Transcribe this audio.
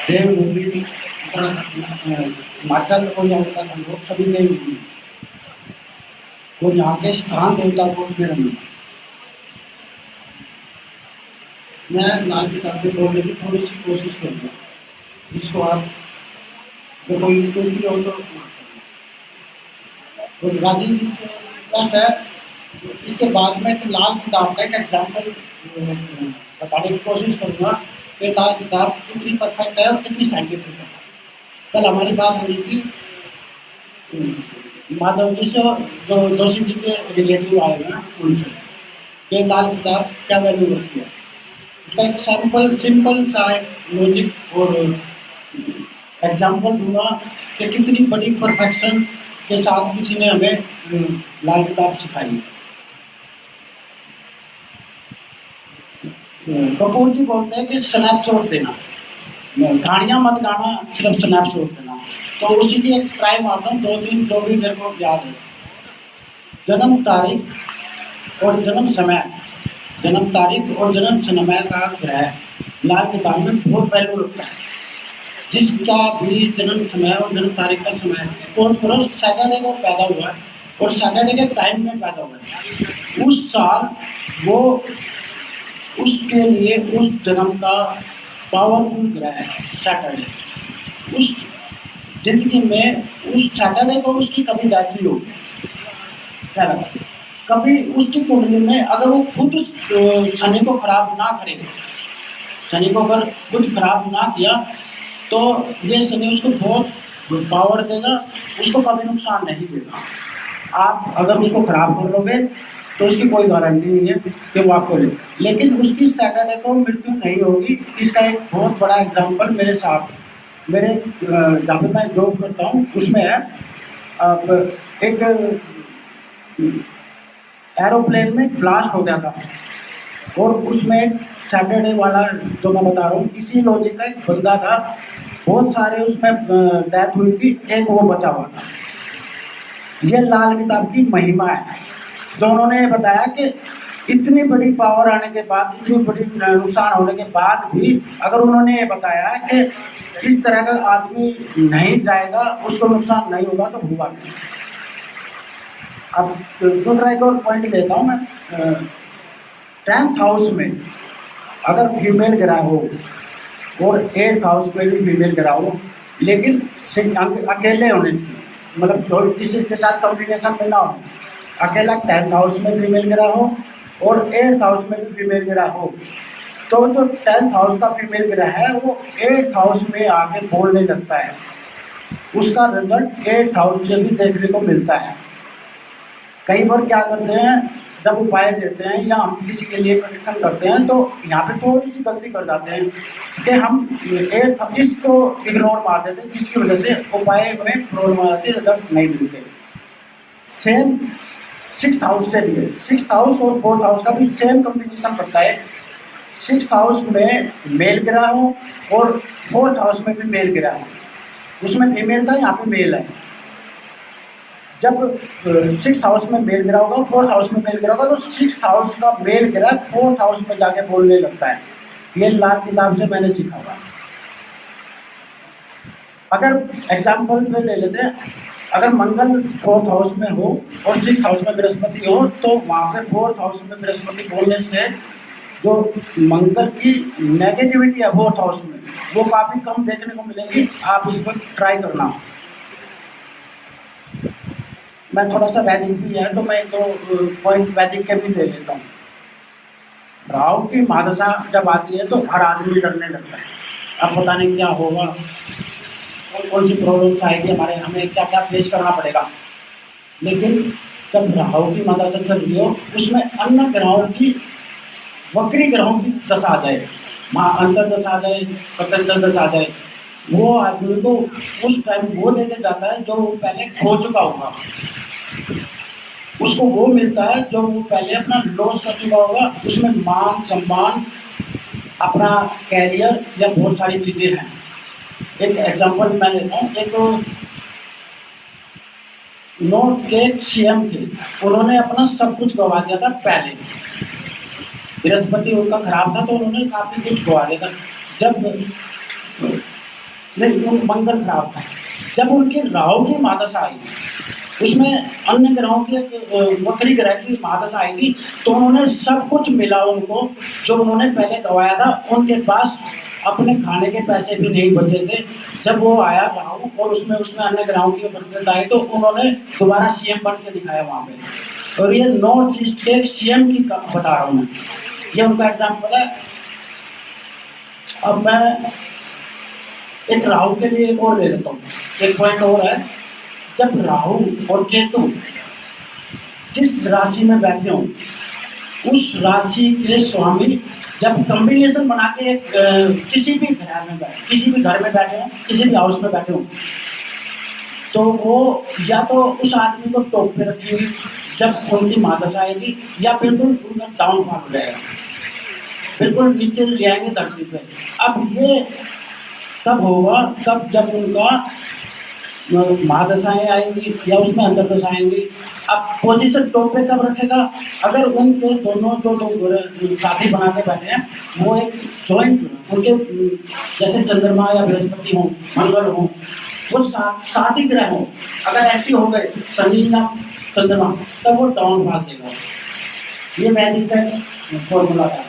देवभूमि हिमाचल और या उत्तराखंड हो, सभी देवभूमि और यहाँ के स्थान देवता को मेरा मिला। मैं लाल किताब में बोलने की थोड़ी सी कोशिश करूँगा, जिसको आप तो कोई त्रुटि हो तो राजीव जी से रिक्वेस्ट है। इसके बाद में तो लाल किताब का एक एग्जाम्पल बताने की कोशिश करूँगा कि लाल किताब कितनी परफेक्ट है और कितनी साइंटिफिक है। कल हमारी बात हो रही थी माधव जी से, जो जोशी जी के रिलेटिव आए हैं उनसे, कि लाल किताब क्या वैल्यू रखती है। उसका एक सिंपल सा लॉजिक और एग्जाम्पल दूंगा कि कितनी बड़ी परफेक्शन के साथ किसी ने हमें लाल किताब सिखाई है। कपूर जी बोलते हैं कि स्नैपशॉट देना, कहानियाँ मत गाना, सिर्फ स्नैपशॉट देना। तो उसी की एक ट्राई मारता हूँ, 2-3 जो भी मेरे को याद है। जन्म तारीख और जन्म समय, जन्म तारीख और जन्म समय का ग्रह लाल किताब में बहुत वैल्यू रखता है। जिसका भी जन्म समय और जन्म तारीख का समय, सपोज करो सैटरडे को पैदा हुआ है और सैटरडे के टाइम में पैदा हुआ है, उस साल वो उसके लिए उस जन्म का पावरफुल ग्रह है सैटरडे। उस जिंदगी में उस सैटरडे को उसकी कभी डेथ नहीं होगी, कभी उसकी कुंडली में अगर वो खुद शनि को खराब ना करे, शनि को अगर खुद खराब ना किया तो ये शनि उसको बहुत पावर देगा, उसको कभी नुकसान नहीं देगा। आप अगर उसको खराब कर लोगे तो उसकी कोई गारंटी नहीं है कि वो आपको ले, लेकिन उसकी सैटरडे को मृत्यु नहीं होगी। इसका एक बहुत बड़ा एग्जांपल मेरे साथ, मेरे जहाँ पे मैं जॉब करता हूँ उसमें है। अब एक एरोप्लेन में ब्लास्ट हो गया था और उसमें सैटरडे वाला जो मैं बता रहा हूँ, इसी लॉजिक का एक बंदा था, बहुत सारे उसमें डेथ हुई थी, एक वो बचा हुआ था। ये लाल किताब की महिमा है, जो उन्होंने बताया कि इतनी बड़ी पावर आने के बाद, इतनी बड़ी नुकसान होने के बाद भी अगर उन्होंने ये बताया कि इस तरह का आदमी नहीं जाएगा, उसको नुकसान नहीं होगा, तो हुआ नहीं। अब दूसरा एक और पॉइंट लेता हूँ मैं। 10th हाउस में अगर फीमेल ग्रह हो और 8th हाउस में भी फीमेल ग्रह हो, लेकिन अकेले होने चाहिए, मतलब जो किसी के साथ कॉम्बिनेशन में ना हो। अकेला 10th हाउस में फीमेल ग्रह हो और 8th हाउस में भी फीमेल ग्रह हो, तो जो 10th हाउस का फीमेल ग्रह है वो 8th हाउस में आके बोलने लगता है। उसका रिजल्ट 8th हाउस से भी देखने को मिलता है। कई बार क्या करते हैं, जब उपाय देते हैं या हम किसी के लिए प्रेडिक्शन करते हैं, तो यहाँ पे थोड़ी सी गलती कर जाते हैं कि हम 8th इसको इग्नोर मार देते हैं, जिसकी वजह से उपाय में प्रॉब्लम आ जाती है, रिजल्ट नहीं मिलते। सेम 6th हाउस से भी है, 6th हाउस और 4th हाउस का भी सेम कॉम्बिनेशन बनता है। 6th हाउस में मेल ग्रह हो और 4th हाउस में भी मेल ग्रह हो, उसमें फीमेल था, यहाँ पे मेल है। जब 6th हाउस में मेल ग्रह होगा, 4th हाउस में मेल ग्रह होगा, तो 6th हाउस का मेल ग्रह 4th हाउस में जाके बोलने लगता है। ये लाल किताब से मैंने सीखा हुआ। अगर एग्जाम्पल पे ले लेते हैं, अगर मंगल 4th हाउस में हो और 6th हाउस में बृहस्पति हो, तो वहाँ पे 4th हाउस में बृहस्पति बोलने से जो मंगल की नेगेटिविटी है 4th हाउस में, वो काफ़ी कम देखने को मिलेगी। आप इस पर ट्राई करना। मैं थोड़ा सा वैदिक भी है, तो मैं 1-2 पॉइंट वैदिक के भी ले लेता हूँ। राहु की महादशा जब आती है तो हर आदमी डरने लगता है, अब पता नहीं क्या होगा, कौन सी प्रॉब्लम्स आएगी, हमें क्या क्या फेस करना पड़ेगा। लेकिन जब राहु की महादशा चल रही हो, उसमें अन्य ग्रहों की, वक्री ग्रहों की दशा आ जाए, अंतर्दशा आ जाए, पतंतर दशा आ जाए, वो आदमी को उस टाइम वो देके जाता है जो वो पहले खो चुका होगा, उसको वो मिलता है जो वो पहले अपना लॉस कर चुका होगा। उसमें मान सम्मान, अपना कैरियर या बहुत सारी चीज़ें हैं। एक एग्जांपल मैं लेता हूँ। एक तो नॉर्थ के सीएम थे, उन्होंने अपना सब कुछ गंवा दिया था पहले। बृहस्पति उनका खराब था तो उन्होंने काफ़ी कुछ गंवा दिया था। जब नहीं, उन मंगल खराब था। जब उनकी राहु की महादशा आई, उसमें अन्य ग्रहों की वक्री ग्रह की महादशा आई थी, तो उन्होंने सब कुछ मिला उनको, जो उन्होंने पहले गंवाया था। उनके पास अपने खाने के पैसे भी नहीं बचे थे। जब वो आया राहु और उसमें उसमें अन्य ग्रहों की उपस्थिति आई, तो उन्होंने दोबारा सीएम बन के दिखाया वहाँ पे। और ये नॉर्थ ईस्ट के एक सीएम की बता रहा हूँ मैं, ये उनका एग्जाम्पल है। अब मैं एक राहु के लिए एक और ले लेता हूँ, एक पॉइंट और है। जब राहु और केतु जिस राशि में बैठे हों, उस राशि के स्वामी जब कॉम्बिनेशन बना के किसी भी घर में बैठे, किसी भी घर में बैठे हों, किसी भी हाउस में बैठे हों, तो वो या तो उस आदमी को टॉप पे रखेंगे जब उनकी महादशा आएगी, या बिल्कुल उनका डाउनफॉल हो जाएगा, बिल्कुल नीचे ले आएंगे धरती पे। अब ये तब होगा तब जब उनका महादशाएं आएंगी या उसमें अंतर्दशा आएंगी। अब पोजीशन टॉप पे कब रखेगा? अगर उनके दोनों जो दो साथी बना के बैठे हैं, वो एक जॉइंट उनके जैसे चंद्रमा या बृहस्पति हो, मंगल हो, वो साथी ग्रह हो, अगर एक्टिव हो गए शनि या चंद्रमा, तब वो डाउन भाग देगा। ये वैदिक का फॉर्मूला है।